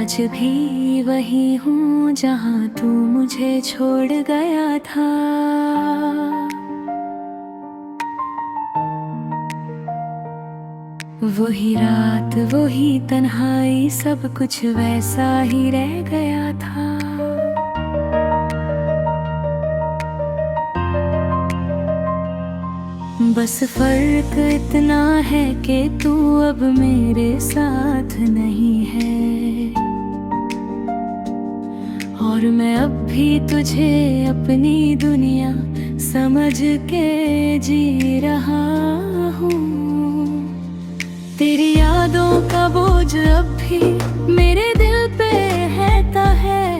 आज भी वही हूँ जहाँ तू मुझे छोड़ गया था। वही रात वही तन्हाई, सब कुछ वैसा ही रह गया था। बस फर्क इतना है कि तू अब मेरे साथ नहीं है, और मैं अब भी तुझे अपनी दुनिया समझ के जी रहा हूँ। तेरी यादों का बोझ अब भी मेरे दिल पे रहता है,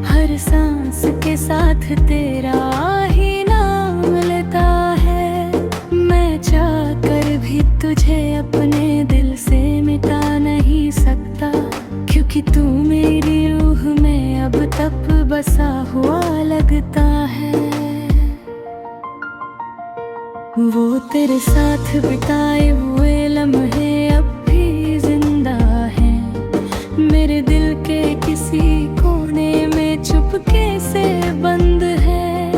हर सांस के साथ तेरा ही नाम लेता है। मैं चाह कर भी तुझे अपने दिल से मिटा नहीं सकता, क्योंकि तू मेरी रूह में अब तक बसा हुआ लगता है। वो तेरे साथ बिताए हुए लम्हे अब भी जिंदा हैं, मेरे दिल के किसी कोने में चुपके से बंद है।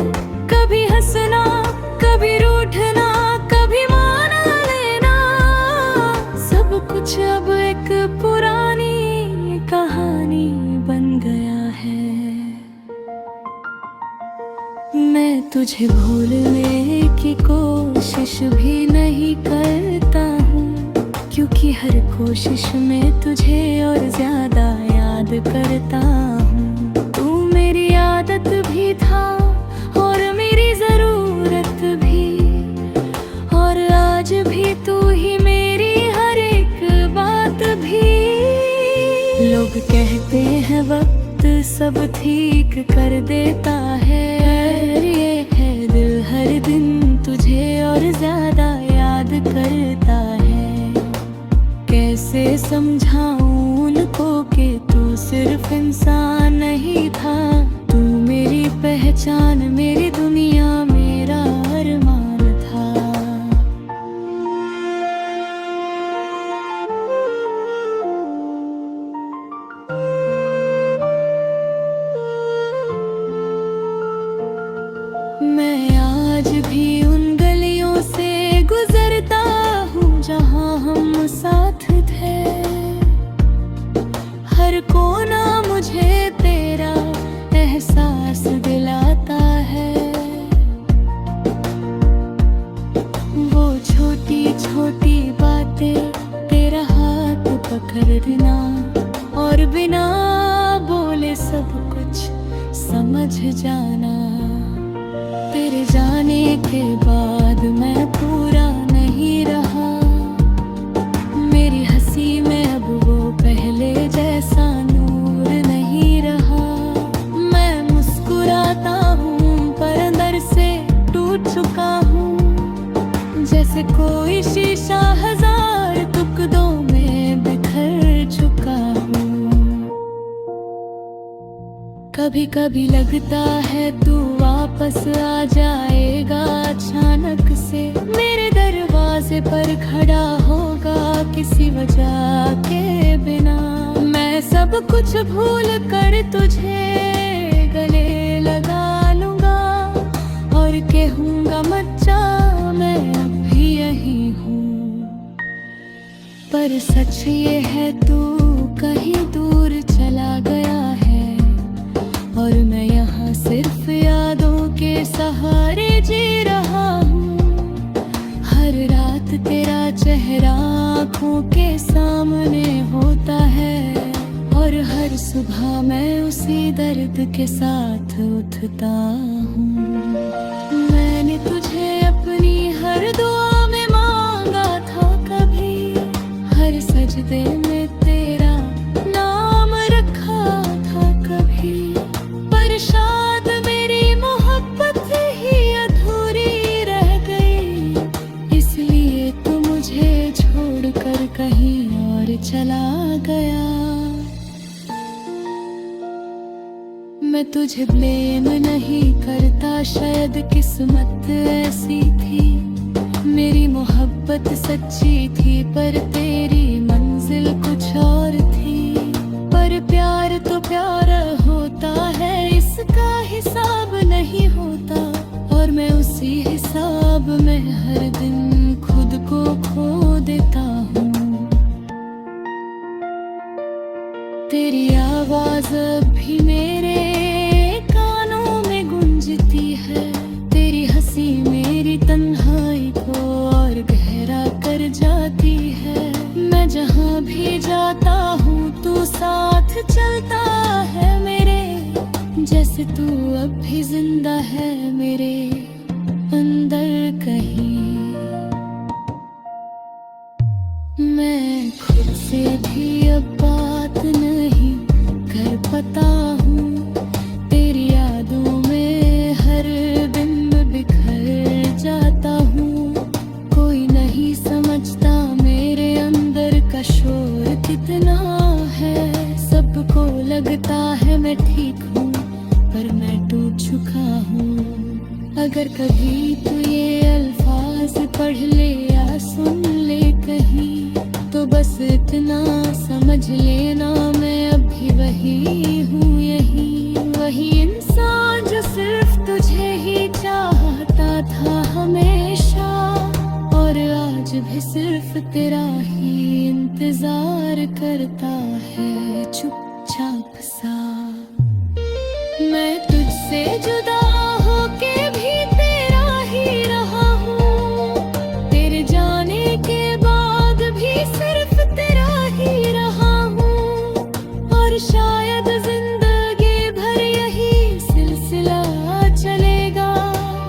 कभी हंसना, कभी रूठना, कभी मान लेना, सब कुछ अब एक पुरानी कहानी बन गया है। मैं तुझे भूलने की कोशिश भी नहीं करता हूँ, क्योंकि हर कोशिश में तुझे और ज्यादा याद करता हूँ। तू मेरी आदत भी था और मेरी जरूरत भी, और आज भी तू ही मेरी हर एक बात भी। लोग कहते हैं वक्त सब ठीक कर देता है, ये है दिल हर दिन तुझे और ज्यादा याद करता है। कैसे समझाऊं उनको कि तू सिर्फ इंसान नहीं था, तू मेरी पहचान, मेरी दुनिया, मेरा अरमान था। मैं आज भी उन गलियों से गुजरता हूँ जहाँ हम साथ थे, हर कोना मुझे तेरा एहसास दिलाता है। वो छोटी छोटी बातें, तेरा हाथ पकड़ना और बिना बोले सब कुछ समझ जाना। तेरे जाने के बाद मैं पूरा नहीं रहा, मेरी हंसी में अब वो पहले जैसा नूर नहीं रहा। मैं मुस्कुराता हूँ पर अंदर से टूट चुका हूँ, जैसे कोई शीशा हजार टुकड़ों में बिखर चुका हूँ। कभी कभी लगता है तू वापस आ जाएगा अचानक से, मेरे दरवाजे पर खड़ा होगा किसी वजह के बिना। मैं सब कुछ भूल कर तुझे गले लगा लूंगा और कहूँगा मत जा, मैं अब भी यही हूँ। पर सच ये है तू कहीं दूर चला गया है, और मैं यहाँ सिर्फ यादों के सहारे जी रहा हूँ। हर रात तेरा चेहरा आँखों के सामने होता है, और हर सुबह मैं उसी दर्द के साथ उठता हूँ। मैंने तुझे अपनी हर दुआ में मांगा था कभी, हर सजदे में तेरा नाम रखा था कभी, पर शायद मेरी मोहब्बत ही अधूरी रह गई, इसलिए तू मुझे छोड़कर कहीं और चला गया। मैं तुझे ब्लेम नहीं करता, शायद किस्मत ऐसी थी, मेरी मोहब्बत सच्ची थी पर तेरी मंजिल कुछ और थी। पर प्यार तो प्यार होता है, इसका हिसाब नहीं होता। और मैं उसी हिसाब में हर दिन खुद को खो देता हूँ। तेरी आवाज भी मेरे कानों में गूंजती है, तेरी हंसी मेरी तन्हाई को और गहरा कर जाती है। मैं जहाँ भी जाता हूँ तू साथ चलता है मेरे, जैसे तू अब भी जिंदा है मेरे अंदर कहीं। मैं खुद से भी अब बात नहीं कर पाता हूँ, तेरी यादों में हर दिन बिखर जाता हूँ। कोई नहीं समझता मेरे अंदर का शोर कितना है, सबको लगता है मैं ठीक हूँ पर मैं टूट चुका हूँ। अगर कभी तू ये अल्फाज पढ़ ले या सुन ले कहीं, तो बस इतना समझ लेना मैं अभी वही हूँ, यही वही इंसान जो सिर्फ तुझे ही चाहता था हमेशा, और आज भी सिर्फ तेरा ही इंतजार करता है चुपचाप सा। मैं तुझसे जुदा होके भी तेरा ही रहा हूँ, तेरे जाने के बाद भी सिर्फ तेरा ही रहा हूँ। और शायद जिंदगी भर यही सिलसिला चलेगा,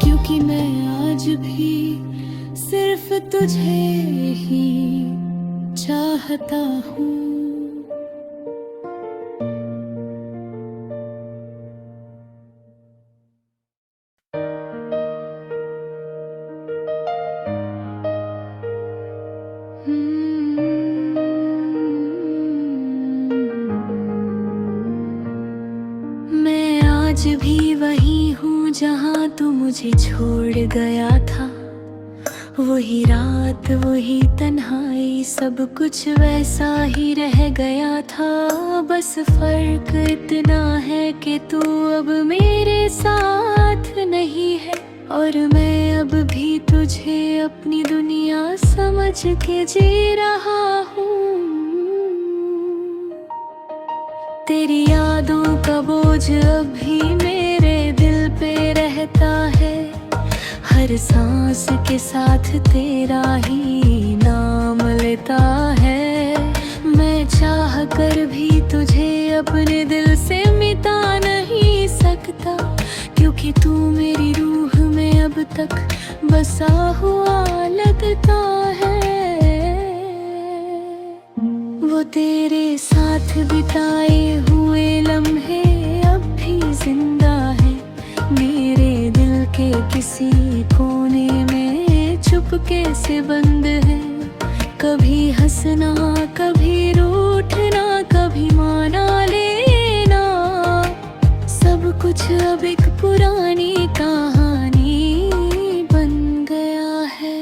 क्योंकि मैं आज भी सिर्फ तुझे ही चाहता हूँ। मैं आज भी वही हूँ जहाँ तू मुझे छोड़ गया था। वही रात वही तन्हाई सब कुछ वैसा ही रह गया था। बस फर्क इतना है कि तू अब मेरे साथ नहीं है, और मैं अब भी तुझे अपनी दुनिया समझ के जी रहा हूँ। तेरी यादों का बोझ अब भी मेरे दिल पे रहता है, हर सांस के साथ तेरा ही नाम लेता है। मैं चाह कर भी तुझे अपने दिल से मिटा नहीं सकता, क्योंकि तू मेरी रूह में अब तक बसा हुआ लगता है। वो तेरे साथ बिताए हुए लम्हे अब भी जिंदा है मेरे दिल के किसी कोने में, चुपके से बंद है। कभी हंसना कभी रूठना कभी माना लेना, सब कुछ अब एक पुरानी कहानी बन गया है।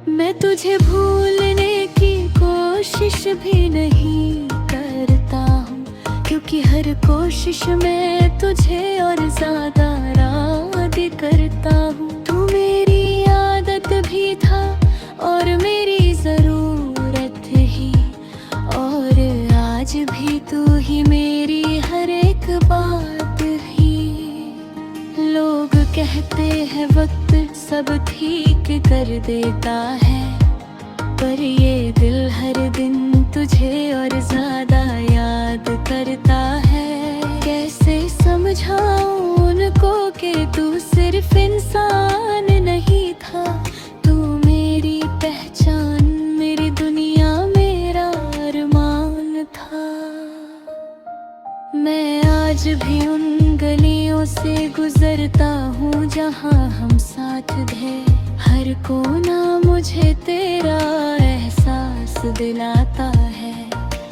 मैं तुझे भूलने की कोशिश भी नहीं करता हूँ, क्योंकि हर कोशिश में तुझे और ज्यादा याद करता हूँ। तू मेरी आदत भी था और मेरी जरूरत ही, और आज भी तू ही मेरी हर एक बात ही। लोग कहते हैं वक्त सब ठीक कर देता है, पर ये दिल हर दिन तुझे और ज्यादा याद करता है। कैसे समझाऊं उनको कि तू सिर्फ इंसान नहीं था, तू मेरी पहचान मेरी दुनिया मेरा अरमान था। मैं आज भी उन गलियों से गुजरता हूँ जहाँ हम साथ थे, हर कोना मुझे तेरा एहसास दिलाता है।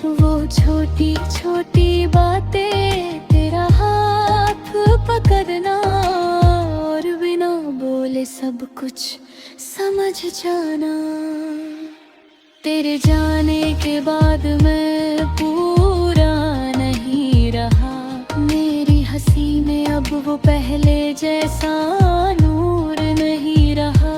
वो छोटी छोटी बातें तेरा हाथ पकड़ना समझ जाना, तेरे जाने के बाद मैं पूरा नहीं रहा। मेरी हंसी में अब वो पहले जैसा नूर नहीं रहा।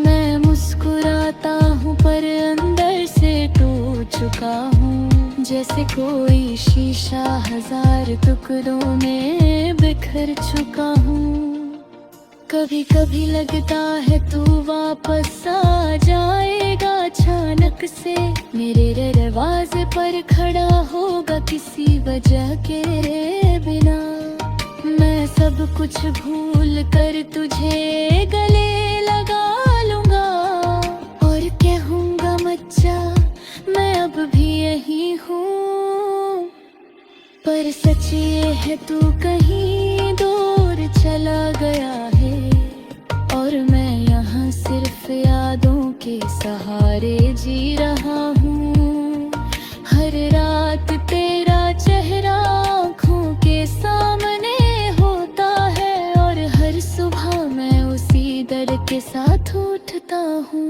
मैं मुस्कुराता हूँ पर अंदर से टूट चुका हूँ, जैसे कोई शीशा हजार टुकड़ों में बिखर चुका हूँ। कभी कभी लगता है तू वापस आ जाएगा अचानक से, मेरे दरवाजे पर खड़ा होगा किसी वजह के बिना। मैं सब कुछ भूल कर तुझे गले लगा लूंगा और कहूँगा मच्चा मैं अब भी यही हूँ। पर सच ये है तू कहीं दूर चला गया है और मैं यहाँ सिर्फ यादों के सहारे जी रहा हूँ। हर रात तेरा चेहरा आँखों के सामने होता है और हर सुबह मैं उसी दर्द के साथ उठता हूँ।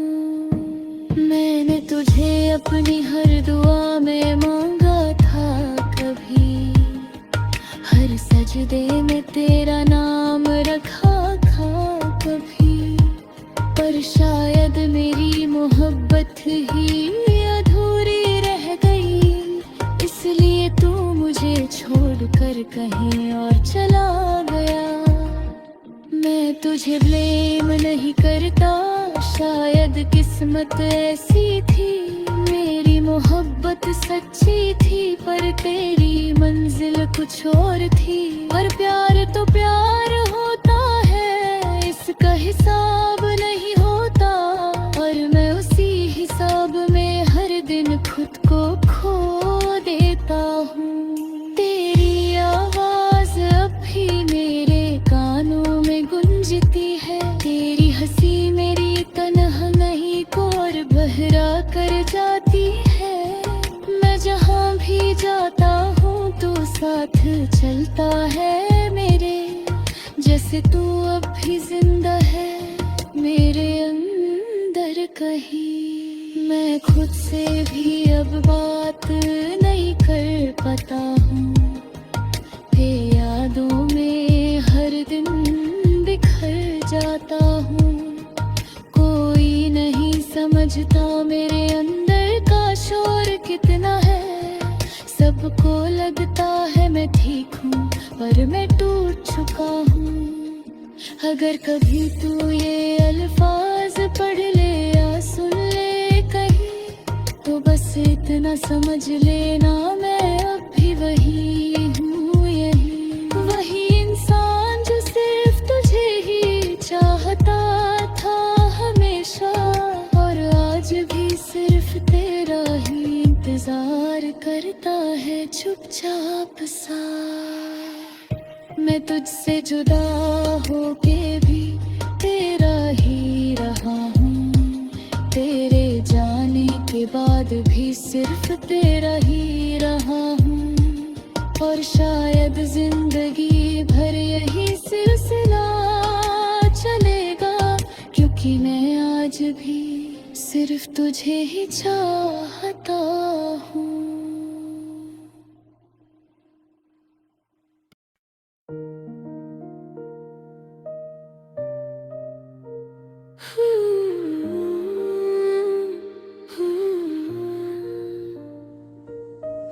मैंने तुझे अपनी हर दुआ में मांगा था कभी, हर सजदे में तेरा नाम रखा था कभी। पर शायद मेरी मोहब्बत ही अधूरी रह गई, इसलिए तू मुझे छोड़कर कहीं और चला गया। मैं तुझे ब्लेम नहीं करता, शायद किस्मत ऐसी थी। मेरी मोहब्बत सच्ची थी पर तेरी मंजिल कुछ और थी। पर प्यार तो प्यार होता है, इसका हिसाब नहीं होता और मैं उसी हिसाब में हर दिन खुद को खो देता हूँ। तेरी आवाज अब भी मेरे कानों में गूंजती है, तेरी हंसी मेरी तन्हा नहीं को और बहरा कर जाती है। मैं जहाँ भी जाता हूँ तू साथ चलता है मेरे, जैसे तू अब भी जिंदा है मेरे अंदर कहीं। मैं खुद से भी अब बात नहीं कर पाता हूँ, ये यादों में हर दिन बिखर जाता हूँ। कोई नहीं समझता मेरे अंदर का शोर कितना है, सबको लगता है मैं ठीक हूँ पर मैं टूट चुका हूँ। अगर कभी तू ये अल्फाज पढ़ ले या सुन ले कहीं, तो बस इतना समझ लेना मैं अब भी वही हूँ, यही वही इंसान जो सिर्फ तुझे ही चाहता था हमेशा और आज भी सिर्फ तेरा ही इंतजार करता है चुपचाप सा। मैं तुझसे जुदा होके भी तेरा ही रहा हूँ, तेरे जाने के बाद भी सिर्फ तेरा ही रहा हूँ। और शायद जिंदगी भर यही सिलसिला चलेगा, क्योंकि मैं आज भी सिर्फ तुझे ही चाहता हूँ।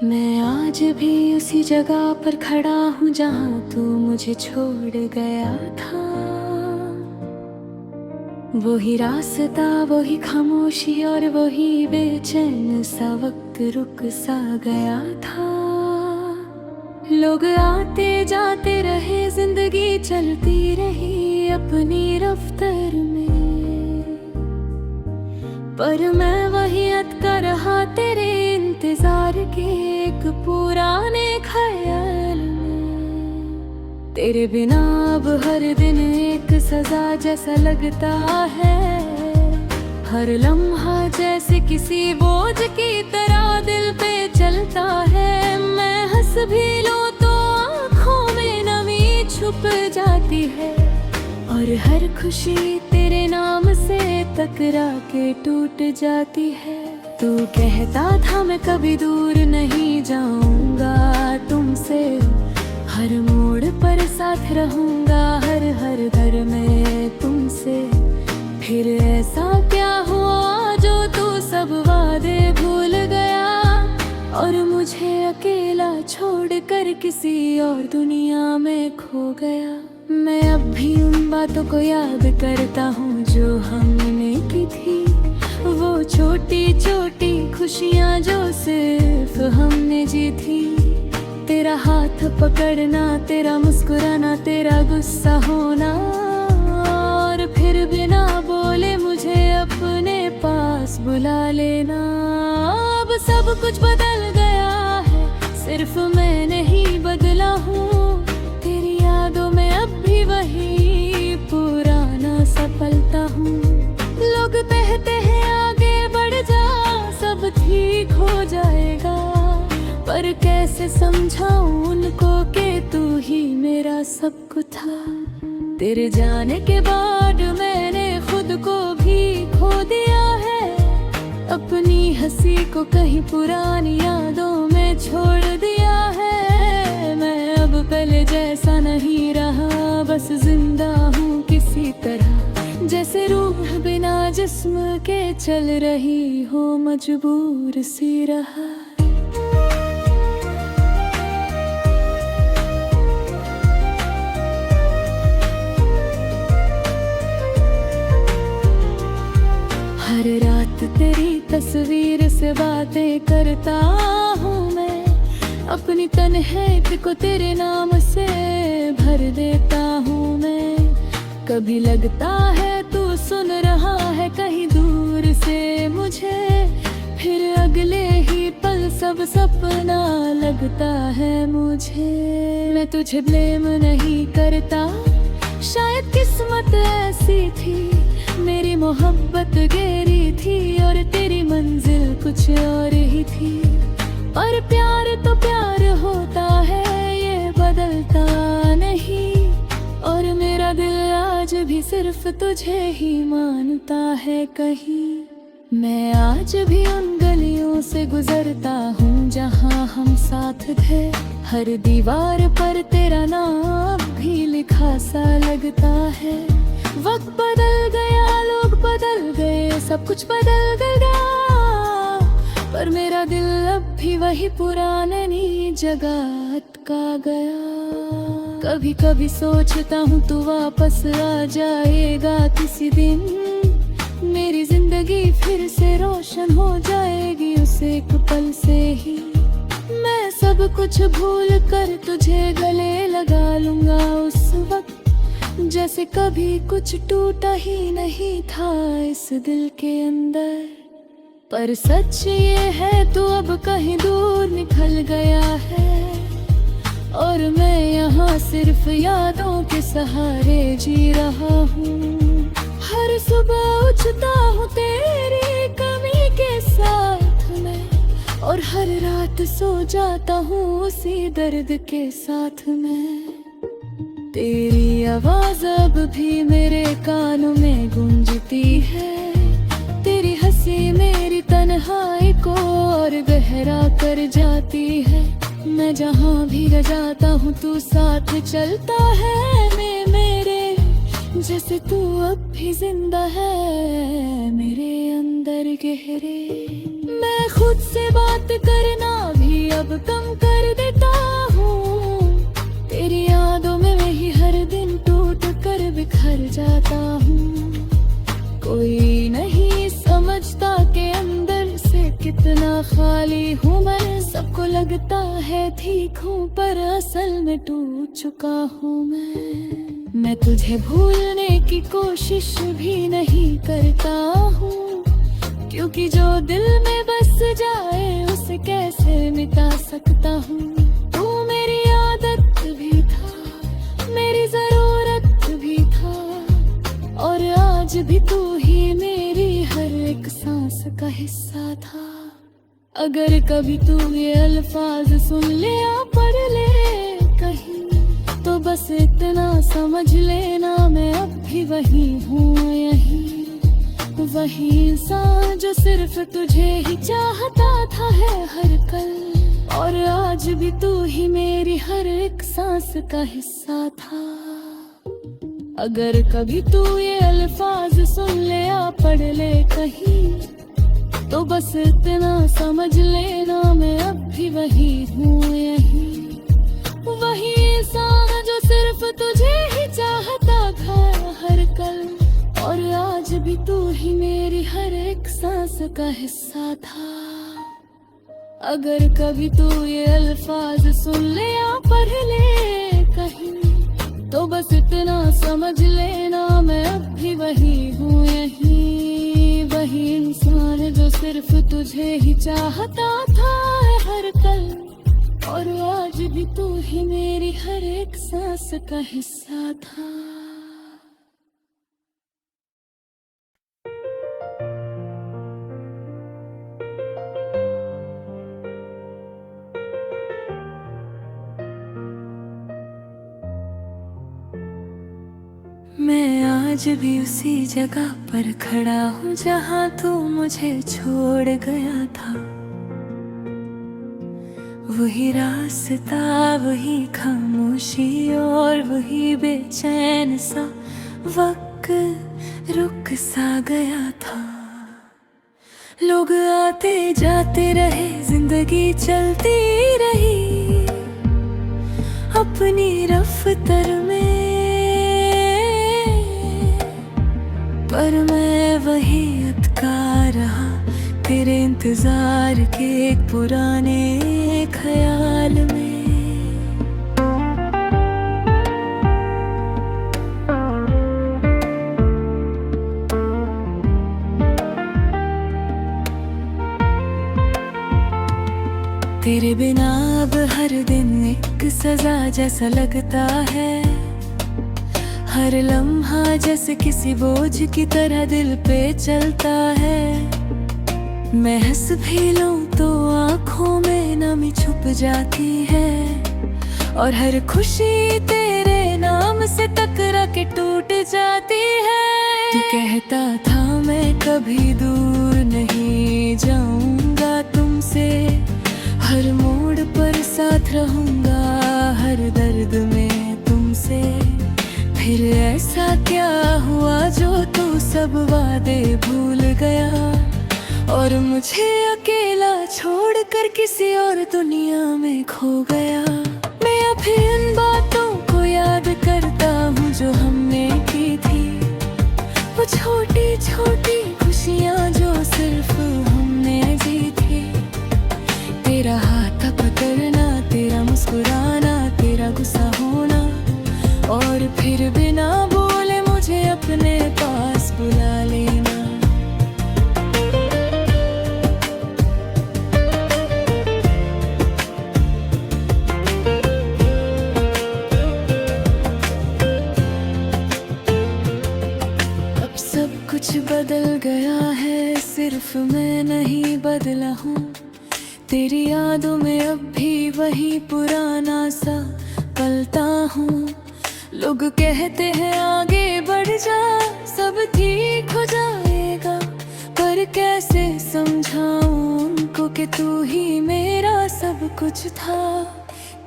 मैं आज भी उसी जगह पर खड़ा हूँ जहाँ तू मुझे छोड़ गया था। वही रास्ता, वही खामोशी और वही बेचैन सा वक्त रुक सा गया था। लोग आते जाते रहे, जिंदगी चलती रही अपनी रफ्तार में, पर मैं वही अटका रहा तेरे इंतजार के एक पुराने ख्याल में। तेरे बिना अब हर दिन एक सजा जैसा लगता है, हर लम्हा जैसे किसी बोझ की तरह दिल पे चलता है। मैं हंस भी लूं तो आँखों में नमी छुप जाती है और हर खुशी तेरे नाम से टकरा के टूट जाती है। तू कहता था मैं कभी दूर नहीं जाऊंगा तुमसे, हर मोड़ पर साथ रहूंगा, हर हर घर में तुमसे। फिर ऐसा क्या हुआ जो तू सब वादे भूल गया और मुझे अकेला छोड़कर किसी और दुनिया में खो गया। मैं अब भी उन बातों को याद करता हूँ जो हमने की थी, वो छोटी छोटी खुशियाँ जो सिर्फ हमने जी थी। तेरा हाथ पकड़ना, तेरा मुस्कुराना, तेरा गुस्सा होना, और फिर बिना बोले मुझे अपने पास बुला लेना। अब सब कुछ बदल गया है, सिर्फ मैं नहीं बदला हूँ। तेरी यादों में अब भी वही पुराना सफलता हूँ। लोग कहते हैं आगे बढ़ जा, सब ठीक हो जाएगा, पर कैसे समझाऊं उनको कि तू ही मेरा सब कुछ था। तेरे जाने के बाद मैंने खुद को भी खो दिया है, अपनी हंसी को कहीं पुरानी यादों में छोड़ दिया है। मैं अब पहले जैसा नहीं रहा, बस जिंदा हूँ किसी तरह, जैसे रूह बिना जिस्म के चल रही हो, मजबूर सी रहा। हर रात तेरी तस्वीर से बातें करता हूँ मैं, अपनी तन्हाई को तेरे नाम से भर देता हूँ मैं। कभी लगता है तू सुन रहा है कहीं दूर से मुझे, फिर अगले ही पल सब सपना लगता है मुझे। मैं तुझे ब्लेम नहीं करता, शायद किस्मत ऐसी थी, मेरी मोहब्बत गहरी थी और तेरी मंजिल कुछ और ही थी। और प्यार तो प्यार होता है, ये बदलता नहीं, और मेरा दिल आज भी सिर्फ तुझे ही मानता है कहीं। मैं आज भी उन गलियों से गुजरता हूँ जहाँ हम साथ थे, हर दीवार पर तेरा नाम भी लिखा सा लगता है। वक्त बदल गया, लोग बदल गए, सब कुछ बदल गया, पर मेरा दिल अब भी वही पुरानी जगह अटका गया। कभी कभी सोचता हूँ तू वापस आ जाएगा किसी दिन, मेरी जिंदगी फिर से रोशन हो जाएगी उस एक पल से ही। मैं सब कुछ भूल कर तुझे गले लगा लूंगा उस वक्त, जैसे कभी कुछ टूटा ही नहीं था इस दिल के अंदर। पर सच ये है तू अब कहीं दूर निकल गया है, और मैं यहाँ सिर्फ यादों के सहारे जी रहा हूँ। हर सुबह उठता हूँ तेरी कमी के साथ में, और हर रात सो जाता हूँ उसी दर्द के साथ में। तेरी आवाज अब भी मेरे कानों में गूंजती है, तेरी हंसी मेरी तन्हाई को और गहरा कर जाती है। मैं जहाँ भी जाता हूँ तू साथ चलता है मेरे, जैसे तू अब भी जिंदा है मेरे अंदर गहरे। मैं खुद से बात करना भी अब कम कर देता हूँ, तेरी यादों में वही हर दिन टूट कर बिखर जाता हूँ। कोई नहीं समझता के अंदर से कितना खाली हूँ मैं, सबको लगता है ठीक हूँ पर असल में टूट चुका हूँ मैं तुझे भूलने की कोशिश भी नहीं करता हूँ, क्योंकि जो दिल में बस जाए उसे कैसे मिटा सकता हूँ। तू मेरी आदत भी था, मेरी जरूरत भी था, और आज भी तू ही मेरी हर एक सांस का हिस्सा था। अगर कभी तू ये अल्फाज सुन ले या पढ़ ले कहीं, तो बस इतना समझ लेना, मैं अब भी वही हूँ, यही वही इंसान जो सिर्फ तुझे ही चाहता था है हर कल। और आज भी तू ही मेरी हर एक सांस का हिस्सा था। अगर कभी तू ये अल्फाज सुन ले या पढ़ ले कहीं, तो बस इतना समझ लेना, मैं अब भी वही हूँ, यही वही इंसान जो सिर्फ तुझे ही चाहता था हर कल। और आज भी तू ही मेरी हर एक सांस का हिस्सा था। अगर कभी तू ये अल्फाज सुन ले या पढ़ ले कहीं, तो बस इतना समझ लेना, मैं अब भी वही हूँ, यही वही इंसान जो सिर्फ तुझे ही चाहता था हर कल। और आज भी तू ही मेरी हर एक सांस का हिस्सा था। मैं आज भी उसी जगह पर खड़ा हूँ जहाँ तू मुझे छोड़ गया था। वही रास्ता, वही खामोशी और वही बेचैन सा वक्त रुक सा गया था। लोग आते जाते रहे, जिंदगी चलती रही अपनी रफ्तार में, पर मैं वही अटका रहा तेरे इंतजार के एक पुराने ख्याल में। तेरे बिना अब हर दिन एक सजा जैसा लगता है। हर लम्हा जैसे किसी बोझ की तरह दिल पे चलता है। मैं हंस भी लूं तो आँखों में नमी छुप जाती है, और हर खुशी तेरे नाम से टकरा के टूट जाती है। तू कहता था मैं कभी दूर नहीं जाऊंगा तुमसे, हर मोड़ पर साथ रहूंगा, हर दर्द में तुमसे। फिर ऐसा क्या हुआ जो तू सब वादे भूल गया, और मुझे अकेला छोड़कर किसी और दुनिया में खो गया। मैं अभी इन बातों को याद करता हूँ जो हमने की थी, वो छोटी छोटी खुशियाँ जो सिर्फ हमने जी थी। तेरा हाथ पकड़ना, तेरा मुस्कुराना, तेरा गुस्सा होना, और फिर बिना बोले मुझे अपने पास बुला लेना। अब सब कुछ बदल गया है, सिर्फ मैं नहीं बदला हूँ। तेरी यादों में अब भी वही पुराना सा पलता हूँ। लोग कहते हैं आगे बढ़ जा, सब ठीक हो जाएगा, पर कैसे समझाऊं उनको कि तू ही मेरा सब कुछ था।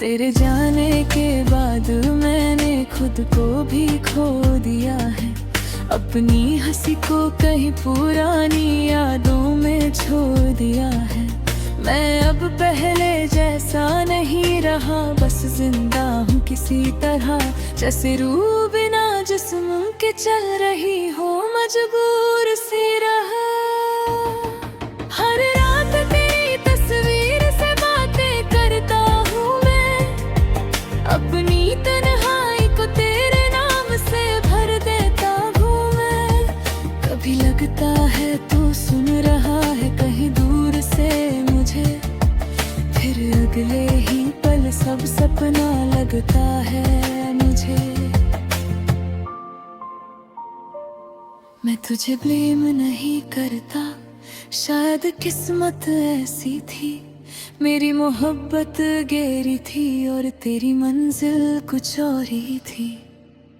तेरे जाने के बाद मैंने खुद को भी खो दिया है, अपनी हंसी को कहीं पुरानी यादों में छोड़ दिया है। मैं अब पहले जैसा नहीं रहा, बस जिंदा हूँ किसी तरह, जैसे रूह बिना जिस्म के चल रही हो, मजबूर सी रहा। हर रात तेरी तस्वीर से बातें करता हूँ मैं, अपनी तन्हाई को तेरे नाम से भर देता हूँ मैं। कभी लगता है तू सुन रहा है कहीं दूर से मुझे, फिर अगले ही पल सब सपना लगता है मुझे। मैं तुझे ब्लेम नहीं करता, शायद किस्मत ऐसी थी, मेरी मोहब्बत गहरी थी और तेरी मंजिल कुछ और ही थी।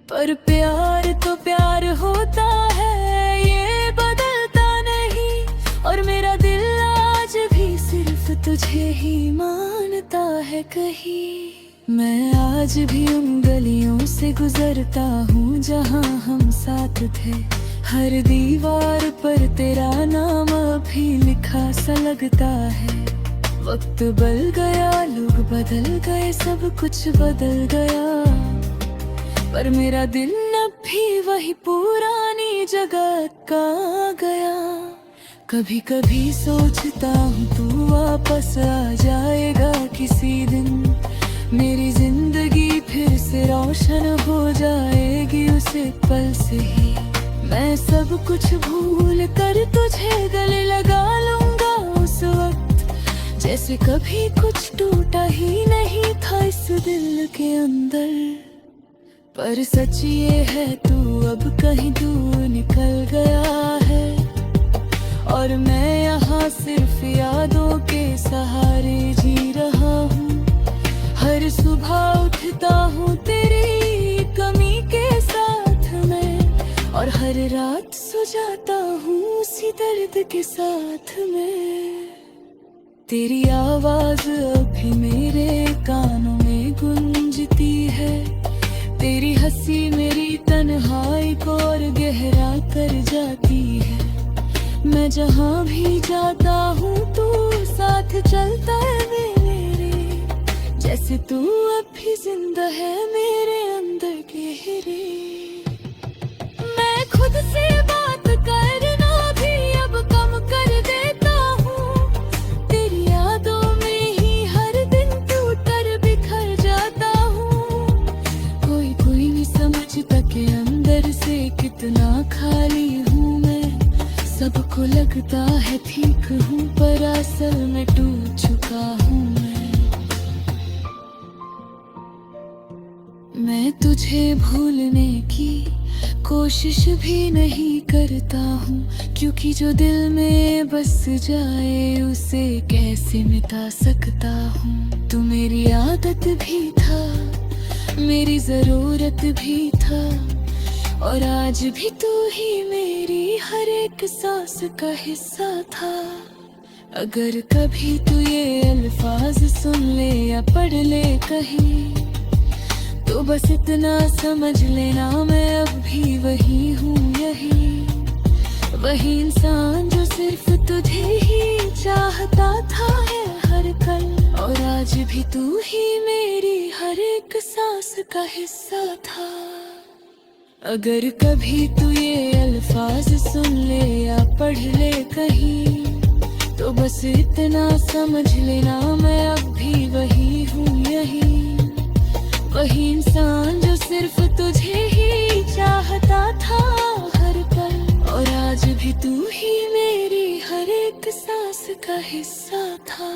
पर प्यार तो प्यार होता है, ये बदलता नहीं। और मेरा दिल आज भी सिर्फ तुझे ही मानता है कहीं। मैं आज भी उन गलियों से गुजरता हूँ जहाँ हम साथ थे। हर दीवार पर तेरा नाम अभी लिखा सा लगता है। वक्त बदल गया, लोग बदल गए, सब कुछ बदल गया, पर मेरा दिल अब भी वही पुरानी जगह का गया। कभी कभी सोचता हूँ तू वापस आ जाएगा किसी दिन। मेरी जिंदगी फिर से रोशन हो जाएगी उसे पल से ही। मैं सब कुछ भूल कर तुझे गले लगा लूंगा उस वक्त, जैसे कभी कुछ टूटा ही नहीं था इस दिल के अंदर। पर सच ये है तू अब कहीं दूर निकल गया है, और मैं यहाँ सिर्फ यादों के सहारे जी रहा हूँ। हर सुबह उठता हूँ तेरी कमी के साथ मैं, और हर रात सो जाता हूँ उसी दर्द के साथ में। तेरी आवाज अभी मेरे कानों में गूंजती है। तेरी हंसी मेरी तन्हाई को और गहरा कर जाती है। मैं जहाँ भी जाता हूँ तू साथ चलता है मेरे, जैसे तू अब भी जिंदा है मेरे अंदर गहरे। मैं खुद से बात करना भी अब कम कर देता हूँ। तेरी यादों में ही हर दिन टूट कर बिखर जाता हूँ। कोई नहीं समझता कि अंदर से कितना खाली हूँ मैं। सबको लगता है ठीक हूँ, पर असल में टूट चुका हूँ मैं तुझे भूलने की कोशिश भी नहीं करता हूँ, क्योंकि जो दिल में बस जाए उसे कैसे मिटा सकता हूँ। तू मेरी आदत भी था, मेरी जरूरत भी था, और आज भी तू ही मेरी हर एक सांस का हिस्सा था। अगर कभी तू ये अल्फाज सुन ले या पढ़ ले कहीं, तो बस इतना समझ लेना मैं अब भी वही हूँ, यही वही इंसान जो सिर्फ तुझे ही चाहता था है हर कल। और आज भी तू ही मेरी हर एक सांस का हिस्सा था। अगर कभी तू ये अल्फाज सुन ले या पढ़ ले कहीं, तो बस इतना समझ लेना मैं अब भी वही हूँ, यही वही इंसान जो सिर्फ तुझे ही चाहता था हर पल। और आज भी तू ही मेरी हर एक सांस का हिस्सा था।